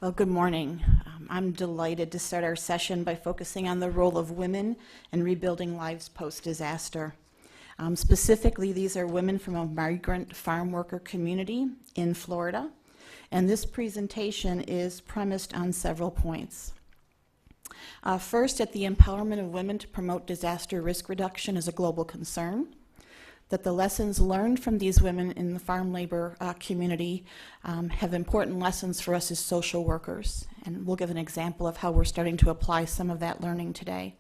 Well, good morning. I'm delighted to start our session by focusing on the role of women in rebuilding lives post-disaster. Specifically, these are women from a migrant farm worker community in Florida, and this presentation is premised on several points. First, that the empowerment of women to promote disaster risk reduction is a global concern, that the lessons learned from these women in the farm labor community have important lessons for us as social workers. And we'll give an example of how we're starting to apply some of that learning today.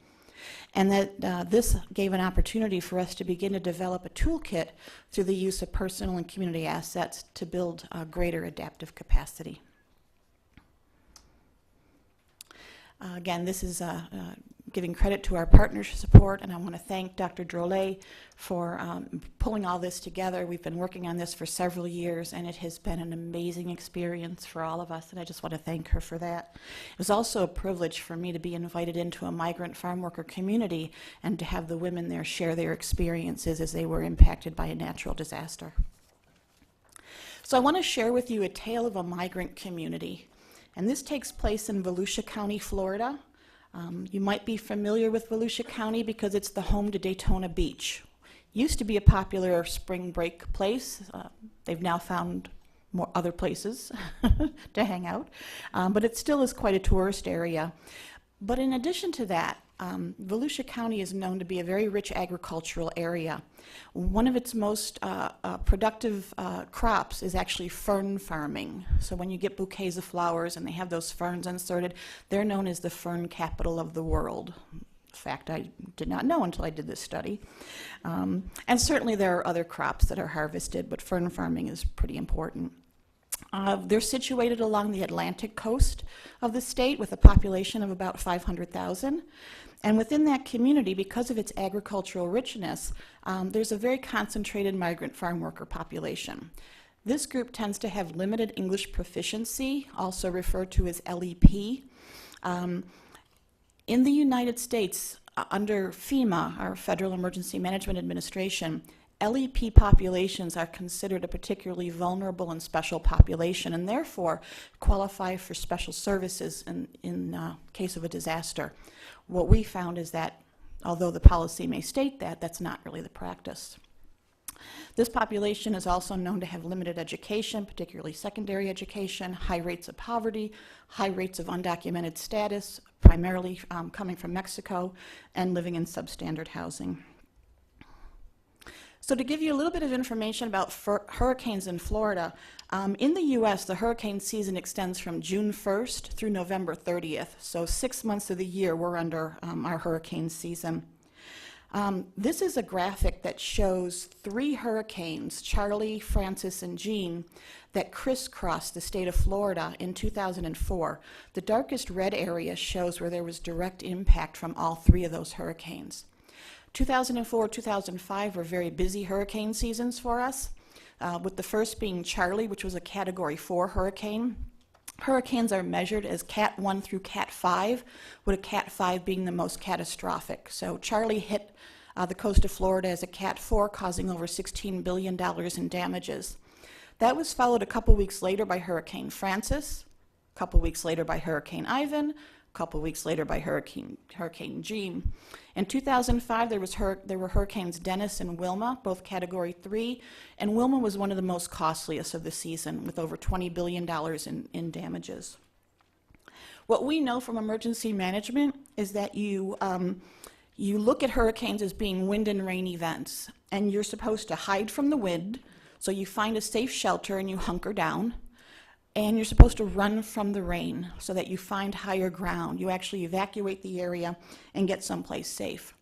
And that this gave an opportunity for us to begin to develop a toolkit through the use of personal and community assets to build greater adaptive capacity. Again, this is giving credit to our partner support, and I want to thank Dr. Drolet for pulling all this together. We've been working on this for several years, and it has been an amazing experience for all of us, and I just want to thank her for that. It was also a privilege for me to be invited into a migrant farm worker community and to have the women there share their experiences as they were impacted by a natural disaster. So I want to share with you a tale of a migrant community, and this takes place in Volusia County, Florida. You might be familiar with Volusia County because it's the home to Daytona Beach. Used to be a popular spring break place. They've now found more other places to hang out, but it still is quite a tourist area. But in addition to that, Volusia County is known to be a very rich agricultural area. One of its most productive crops is actually fern farming. So when you get bouquets of flowers and they have those ferns inserted, they're known as the fern capital of the world. A fact I did not know until I did this study. And certainly there are other crops that are harvested, but fern farming is pretty important. They're situated along the Atlantic coast of the state with a population of about 500,000. And within that community, because of its agricultural richness, there's a very concentrated migrant farm worker population. This group tends to have limited English proficiency, also referred to as LEP. In the United States, under FEMA, our Federal Emergency Management Administration, LEP populations are considered a particularly vulnerable and special population and therefore qualify for special services in case of a disaster. What we found is that although the policy may state that, that's not really the practice. This population is also known to have limited education, particularly secondary education, high rates of poverty, high rates of undocumented status, primarily coming from Mexico, and living in substandard housing. So to give you a little bit of information about hurricanes in Florida, in the U.S., the hurricane season extends from June 1st through November 30th. So 6 months of the year, we're under our hurricane season. This is a graphic that shows 3 hurricanes, Charlie, Francis, and Jean, that crisscrossed the state of Florida in 2004. The darkest red area shows where there was direct impact from all 3 of those hurricanes. 2004, 2005 were very busy hurricane seasons for us, with the first being Charlie, which was a Category 4 hurricane. Hurricanes are measured as Cat 1 through Cat 5, with a Cat 5 being the most catastrophic. So Charlie hit the coast of Florida as a Cat 4, causing over $16 billion in damages. That was followed a couple weeks later by Hurricane Francis, a couple weeks later by Hurricane Ivan, a couple weeks later by Hurricane Jean. In 2005, there were Hurricanes Dennis and Wilma, both Category 3, and Wilma was one of the most costliest of the season, with over $20 billion in damages. What we know from emergency management is that you look at hurricanes as being wind and rain events, and you're supposed to hide from the wind, so you find a safe shelter and you hunker down. And you're supposed to run from the rain so that you find higher ground. You actually evacuate the area and get someplace safe.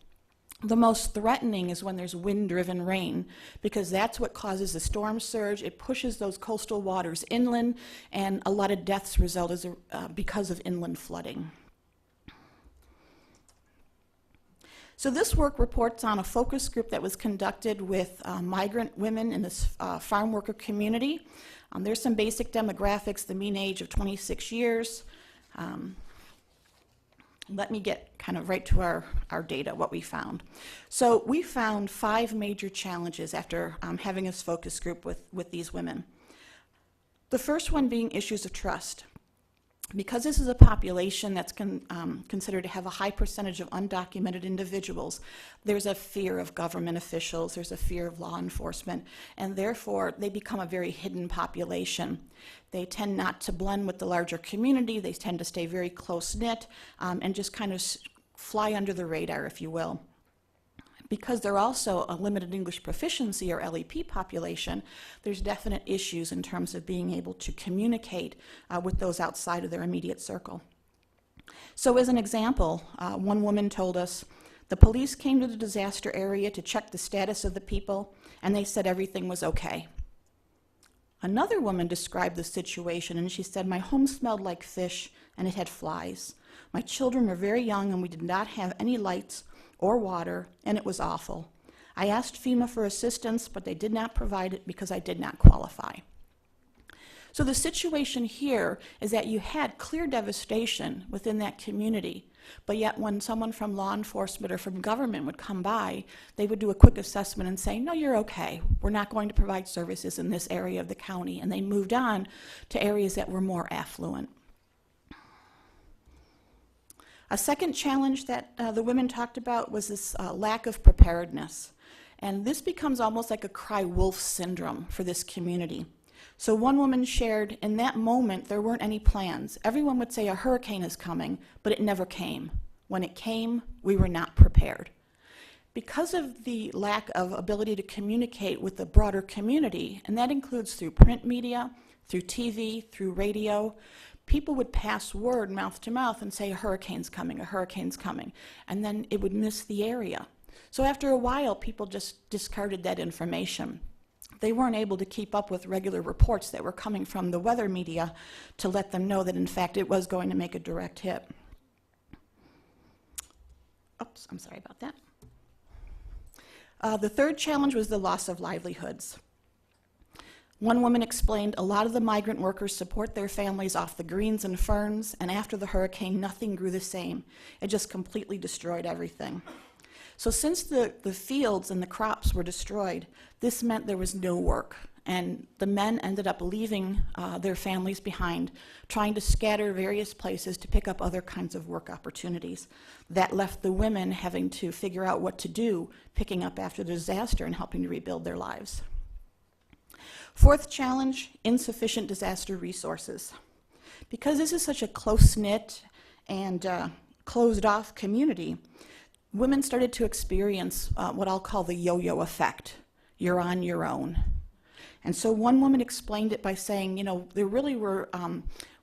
The most threatening is when there's wind-driven rain, because that's what causes the storm surge. It pushes those coastal waters inland, and a lot of deaths result because of inland flooding. So this work reports on a focus group that was conducted with migrant women in this farm worker community. There's some basic demographics, the mean age of 26 years. Let me get kind of right to our data, what we found. So we found 5 major challenges after having this focus group with these women. The first one being issues of trust. Because this is a population that's considered to have a high percentage of undocumented individuals, there's a fear of government officials, there's a fear of law enforcement, and therefore they become a very hidden population. They tend not to blend with the larger community, they tend to stay very close-knit, and just kind of fly under the radar, if you will. Because they're also a limited English proficiency or LEP population, there's definite issues in terms of being able to communicate with those outside of their immediate circle. So as an example, one woman told us, the police came to the disaster area to check the status of the people, and they said everything was okay. Another woman described the situation, and she said, my home smelled like fish, and it had flies. My children were very young, and we did not have any lights or water, and it was awful. I asked FEMA for assistance, but they did not provide it because I did not qualify. So the situation here is that you had clear devastation within that community, but yet when someone from law enforcement or from government would come by, they would do a quick assessment and say, no, you're okay. We're not going to provide services in this area of the county, and they moved on to areas that were more affluent. A second challenge that the women talked about was this lack of preparedness. And this becomes almost like a cry wolf syndrome for this community. So one woman shared, in that moment, there weren't any plans. Everyone would say a hurricane is coming, but it never came. When it came, we were not prepared. Because of the lack of ability to communicate with the broader community, and that includes through print media, through TV, through radio, people would pass word mouth to mouth and say a hurricane's coming, and then it would miss the area. So after a while, people just discarded that information. They weren't able to keep up with regular reports that were coming from the weather media to let them know that, in fact, it was going to make a direct hit. Oops, I'm sorry about that. The third challenge was the loss of livelihoods. One woman explained, a lot of the migrant workers support their families off the greens and ferns, and after the hurricane, nothing grew the same. It just completely destroyed everything. So since the fields and the crops were destroyed, this meant there was no work, and the men ended up leaving their families behind, trying to scatter various places to pick up other kinds of work opportunities. That left the women having to figure out what to do, picking up after the disaster and helping to rebuild their lives. Fourth challenge, insufficient disaster resources. Because this is such a close-knit and closed-off community, women started to experience what I'll call the yo-yo effect. You're on your own. And so one woman explained it by saying, you know, there really were,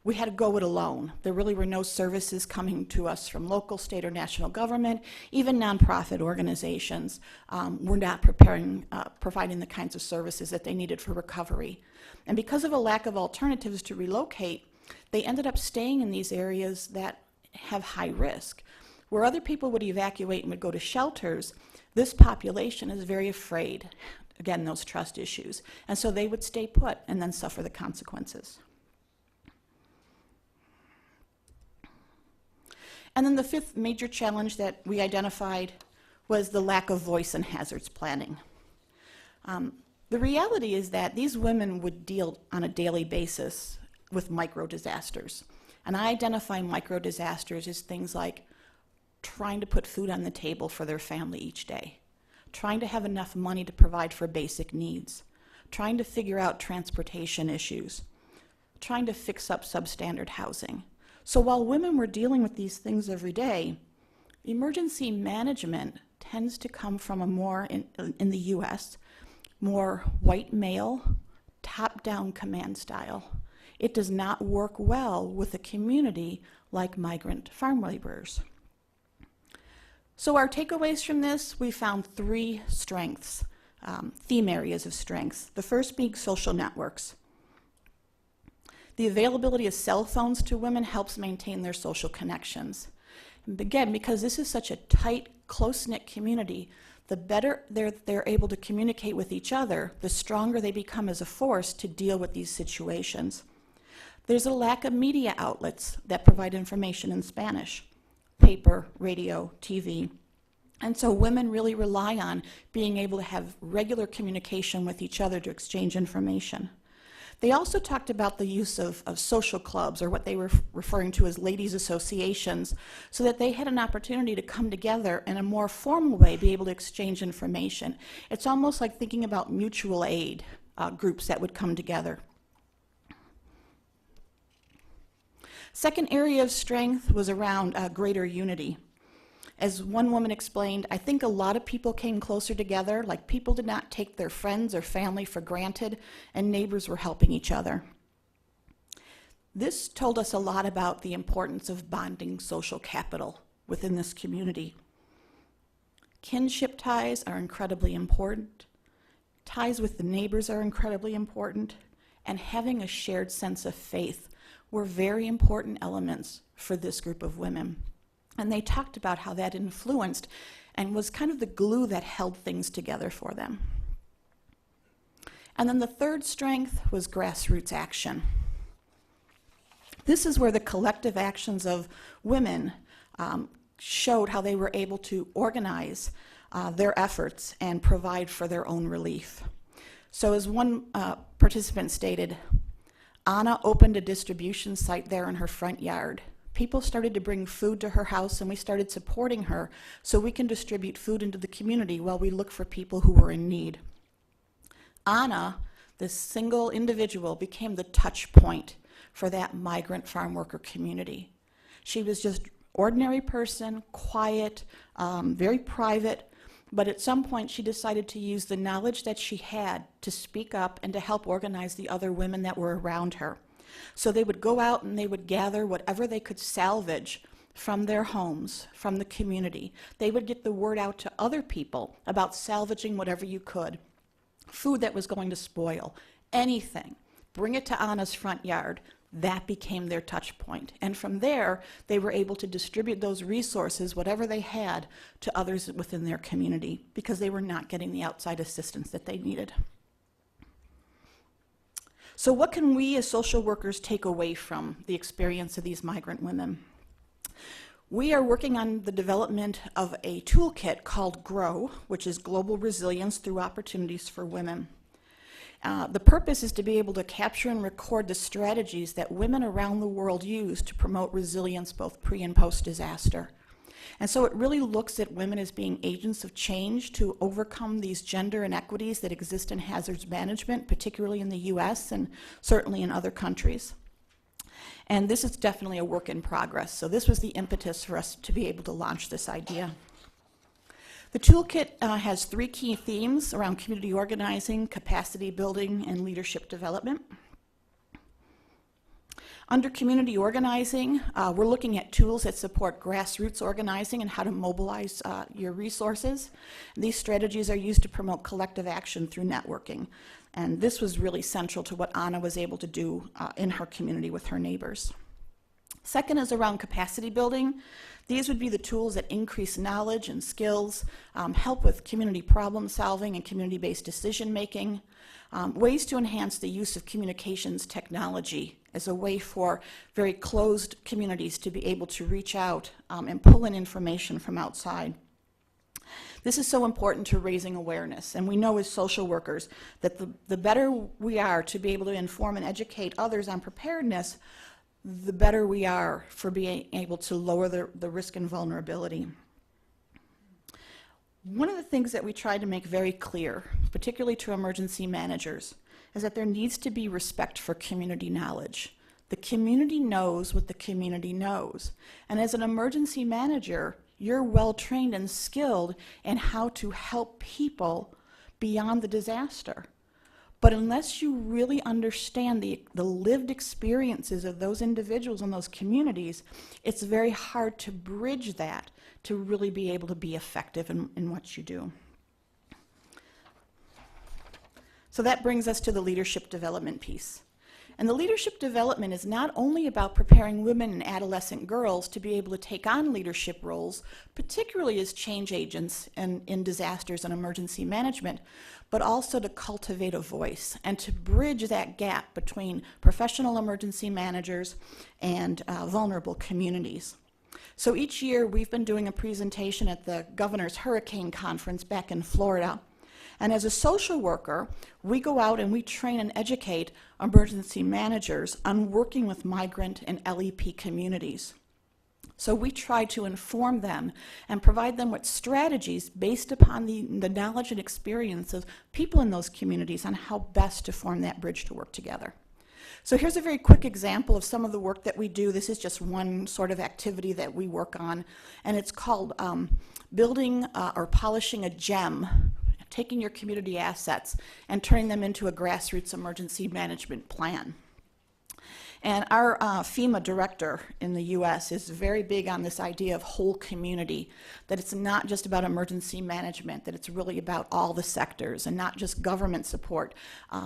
we had to go it alone. There really were no services coming to us from local, state, or national government. Even nonprofit organizations were not providing the kinds of services that they needed for recovery. And because of a lack of alternatives to relocate, they ended up staying in these areas that have high risk. Where other people would evacuate and would go to shelters, this population is very afraid. Again, those trust issues. And so they would stay put and then suffer the consequences. And then the fifth major challenge that we identified was the lack of voice in hazards planning. The reality is that these women would deal on a daily basis with micro disasters. And I identify micro disasters as things like trying to put food on the table for their family each day, trying to have enough money to provide for basic needs, trying to figure out transportation issues, trying to fix up substandard housing. So while women were dealing with these things every day, emergency management tends to come from a more, in the US, more white male, top-down command style. It does not work well with a community like migrant farm laborers. So our takeaways from this, we found three strengths, theme areas of strengths. The first being social networks. The availability of cell phones to women helps maintain their social connections. And again, because this is such a tight, close-knit community, the better they're able to communicate with each other, the stronger they become as a force to deal with these situations. There's a lack of media outlets that provide information in Spanish, paper, radio, TV. And so women really rely on being able to have regular communication with each other to exchange information. They also talked about the use of social clubs, or what they were referring to as ladies' associations, so that they had an opportunity to come together in a more formal way, be able to exchange information. It's almost like thinking about mutual aid groups that would come together. Second area of strength was around greater unity. As one woman explained, I think a lot of people came closer together, like people did not take their friends or family for granted, and neighbors were helping each other. This told us a lot about the importance of bonding social capital within this community. Kinship ties are incredibly important. Ties with the neighbors are incredibly important. And having a shared sense of faith were very important elements for this group of women. And they talked about how that influenced and was kind of the glue that held things together for them. And then the third strength was grassroots action. This is where the collective actions of women showed how they were able to organize their efforts and provide for their own relief. So as one participant stated, Anna opened a distribution site there in her front yard. People started to bring food to her house, and we started supporting her so we can distribute food into the community while we look for people who were in need. Anna, this single individual, became the touch point for that migrant farm worker community. She was just an ordinary person, quiet, very private, but at some point she decided to use the knowledge that she had to speak up and to help organize the other women that were around her. So they would go out and they would gather whatever they could salvage from their homes, from the community. They would get the word out to other people about salvaging whatever you could. Food that was going to spoil, anything. Bring it to Anna's front yard. That became their touch point. And from there, they were able to distribute those resources, whatever they had, to others within their community because they were not getting the outside assistance that they needed. So what can we as social workers take away from the experience of these migrant women? We are working on the development of a toolkit called GROW, which is Global Resilience Through Opportunities for Women. The purpose is to be able to capture and record the strategies that women around the world use to promote resilience both pre and post disaster. And so it really looks at women as being agents of change to overcome these gender inequities that exist in hazards management, particularly in the US and certainly in other countries. And this is definitely a work in progress. So this was the impetus for us to be able to launch this idea. The toolkit has 3 key themes around community organizing, capacity building, and leadership development. Under community organizing, we're looking at tools that support grassroots organizing and how to mobilize your resources. These strategies are used to promote collective action through networking. And this was really central to what Anna was able to do in her community with her neighbors. Second is around capacity building. These would be the tools that increase knowledge and skills, help with community problem solving and community-based decision making, ways to enhance the use of communications technology as a way for very closed communities to be able to reach out and pull in information from outside. This is so important to raising awareness, and we know as social workers that the better we are to be able to inform and educate others on preparedness, the better we are for being able to lower the risk and vulnerability. One of the things that we try to make very clear, particularly to emergency managers, is that there needs to be respect for community knowledge. The community knows what the community knows. And as an emergency manager, you're well trained and skilled in how to help people beyond the disaster. But unless you really understand the lived experiences of those individuals in those communities, it's very hard to bridge that to really be able to be effective in what you do. So that brings us to the leadership development piece. And the leadership development is not only about preparing women and adolescent girls to be able to take on leadership roles, particularly as change agents in disasters and emergency management, but also to cultivate a voice and to bridge that gap between professional emergency managers and vulnerable communities. So each year we've been doing a presentation at the Governor's Hurricane Conference back in Florida. And as a social worker, we go out and we train and educate emergency managers on working with migrant and LEP communities. So we try to inform them and provide them with strategies based upon the knowledge and experience of people in those communities on how best to form that bridge to work together. So here's a very quick example of some of the work that we do. This is just one sort of activity that we work on, and it's called building or polishing a gem, taking your community assets and turning them into a grassroots emergency management plan. And our FEMA director in the U.S. is very big on this idea of whole community, that it's not just about emergency management, that it's really about all the sectors and not just government support,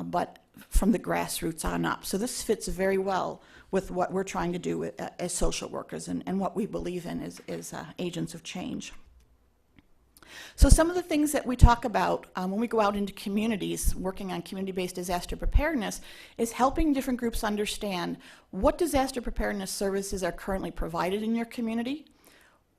but from the grassroots on up. So this fits very well with what we're trying to do as social workers and what we believe in as agents of change. So some of the things that we talk about when we go out into communities working on community-based disaster preparedness is helping different groups understand what disaster preparedness services are currently provided in your community,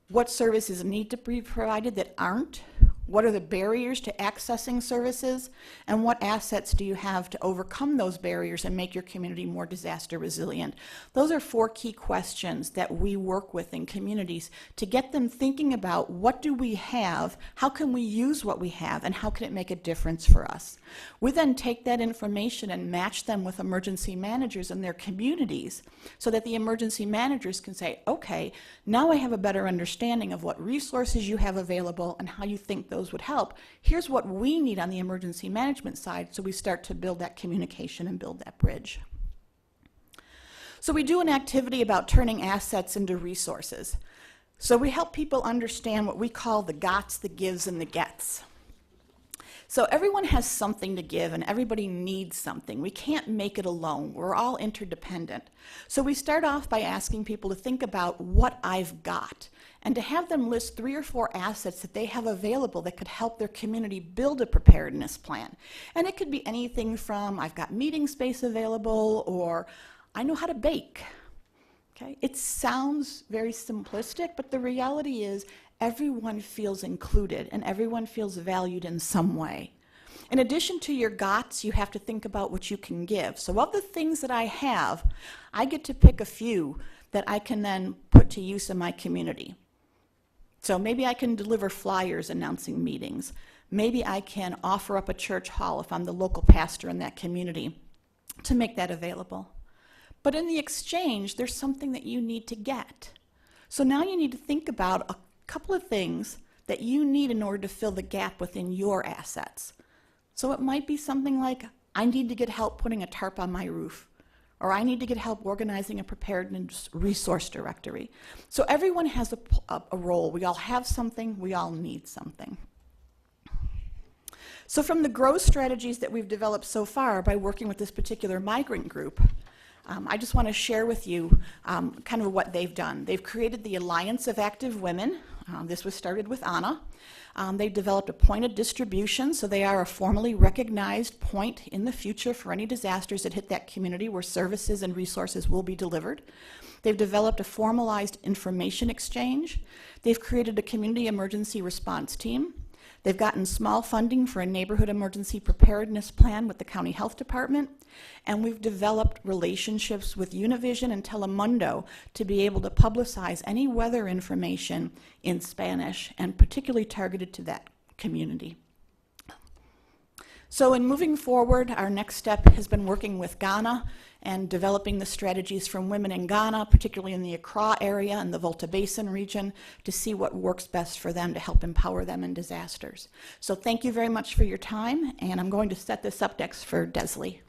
what services need to be provided that aren't, what are the barriers to accessing services, and what assets do you have to overcome those barriers and make your community more disaster resilient. Those are 4 key questions that we work with in communities to get them thinking about what do we have, how can we use what we have, and how can it make a difference for us. We then take that information and match them with emergency managers in their communities so that the emergency managers can say, okay, now I have a better understanding of what resources you have available and how you think those would help. Here's what we need on the emergency management side, so we start to build that communication and build that bridge. So we do an activity about turning assets into resources. So we help people understand what we call the gots, the gives, and the gets. So everyone has something to give and everybody needs something. We can't make it alone. We're all interdependent. So we start off by asking people to think about what I've got and to have them list 3 or 4 assets that they have available that could help their community build a preparedness plan. And it could be anything from I've got meeting space available or I know how to bake. Okay? It sounds very simplistic, but the reality is everyone feels included and everyone feels valued in some way. In addition to your GOTS, you have to think about what you can give. So of the things that I have, I get to pick a few that I can then put to use in my community. So maybe I can deliver flyers announcing meetings. Maybe I can offer up a church hall if I'm the local pastor in that community to make that available. But in the exchange, there's something that you need to get. So now you need to think about a couple of things that you need in order to fill the gap within your assets. So it might be something like, I need to get help putting a tarp on my roof, or I need to get help organizing a preparedness resource directory. So everyone has a role. We all have something, we all need something. So from the growth strategies that we've developed so far by working with this particular migrant group, I just want to share with you kind of what they've done. They've created the Alliance of Active Women. This was started with Anna. They've developed a pointed distribution, so they are a formally recognized point in the future for any disasters that hit that community where services and resources will be delivered. They've developed a formalized information exchange. They've created a community emergency response team. They've gotten small funding for a neighborhood emergency preparedness plan with the county health department, and we've developed relationships with Univision and Telemundo to be able to publicize any weather information in Spanish and particularly targeted to that community. So in moving forward, our next step has been working with Ghana and developing the strategies from women in Ghana, particularly in the Accra area and the Volta Basin region, to see what works best for them to help empower them in disasters. So thank you very much for your time, and I'm going to set this up next for Desley.